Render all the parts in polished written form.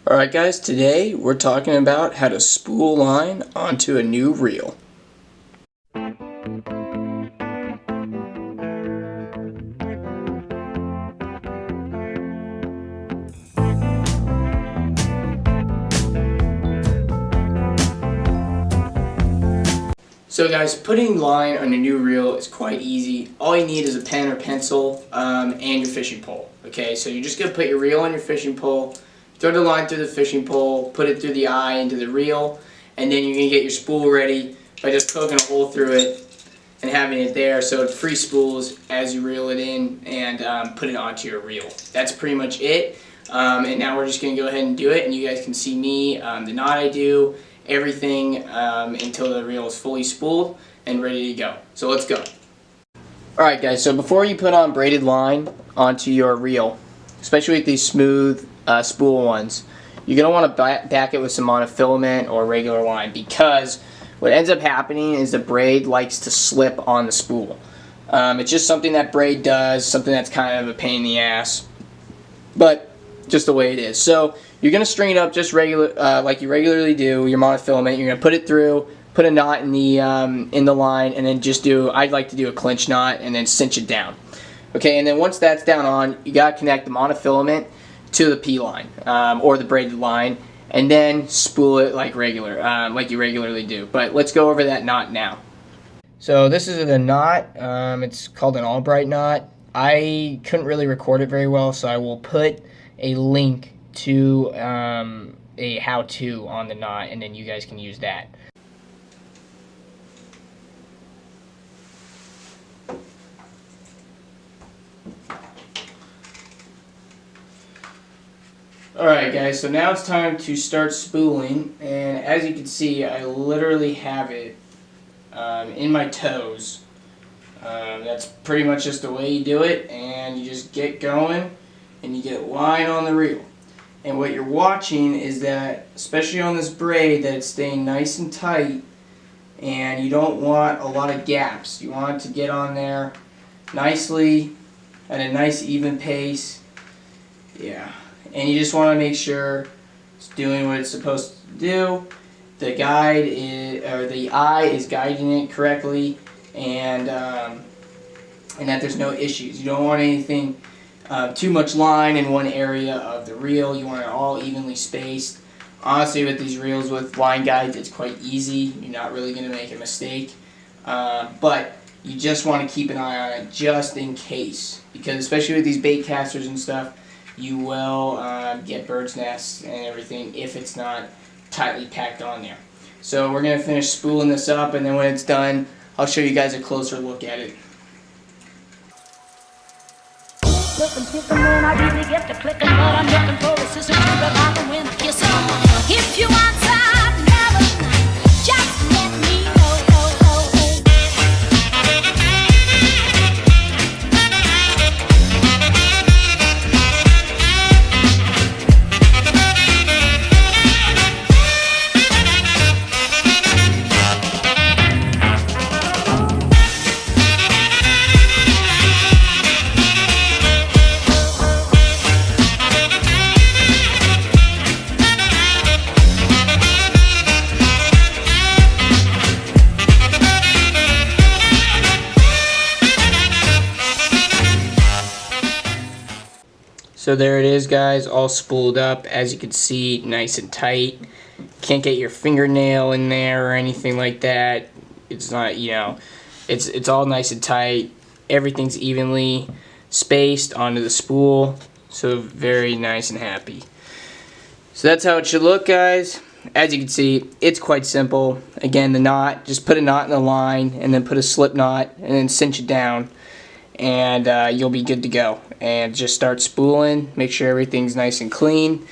Alright guys, today we're talking about how to spool line onto a new reel. So guys, putting line on a new reel is quite easy. All you need is a pen or pencil and your fishing pole. Okay, so you're just going to put your reel on your fishing pole, throw the line through the fishing pole, put it through the eye into the reel, and then you're going to get your spool ready by just poking a hole through it and having it there so it free spools as you reel it in and put it onto your reel. That's pretty much it. And now we're just going to go ahead and do it, and you guys can see me, the knot I do, everything until the reel is fully spooled and ready to go. So let's go. Alright guys, so before you put on braided line onto your reel, especially with these smooth spool ones, you're going to want to back it with some monofilament or regular line, because what ends up happening is the braid likes to slip on the spool. It's just something that braid does, something that's kind of a pain in the ass, but just the way it is. So you're going to string it up just regular, like you regularly do, your monofilament. You're going to put it through, put a knot in the line, and then just do, I'd like to do a clinch knot and then cinch it down. Okay, and then once that's down on, you got to connect the monofilament to the P line, or the braided line, and then spool it like like you regularly do. But let's go over that knot now. So this is the knot. It's called an Albright knot. I couldn't really record it very well, so I will put a link to a how-to on the knot, and then you guys can use that. Alright guys, so now it's time to start spooling, and as you can see, I literally have it in my toes. That's pretty much just the way you do it, and you just get going and you get line on the reel. And what you're watching is that, especially on this braid, that it's staying nice and tight, and you don't want a lot of gaps. You want it to get on there nicely at a nice even pace. Yeah. And you just want to make sure it's doing what it's supposed to do. The guide is, or the eye is guiding it correctly, and that there's no issues. You don't want anything too much line in one area of the reel. You want it all evenly spaced. Honestly, with these reels with line guides, it's quite easy. You're not really going to make a mistake, but you just want to keep an eye on it just in case, because especially with these bait casters and stuff, you will get bird's nests and everything if it's not tightly packed on there. So we're going to finish spooling this up, and then when it's done, I'll show you guys a closer look at it. If you want some, never, just let me know. So there it is guys, all spooled up, as you can see, nice and tight. Can't get your fingernail in there or anything like that. It's not, you know, it's all nice and tight. Everything's evenly spaced onto the spool, so very nice and happy. So that's how it should look guys. As you can see, it's quite simple. Again, the knot, just put a knot in the line and then put a slip knot and then cinch it down, and you'll be good to go. And just start spooling, make sure everything's nice and clean,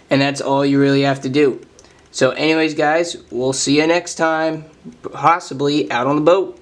and that's all you really have to do. So anyways guys, we'll see you next time, possibly out on the boat.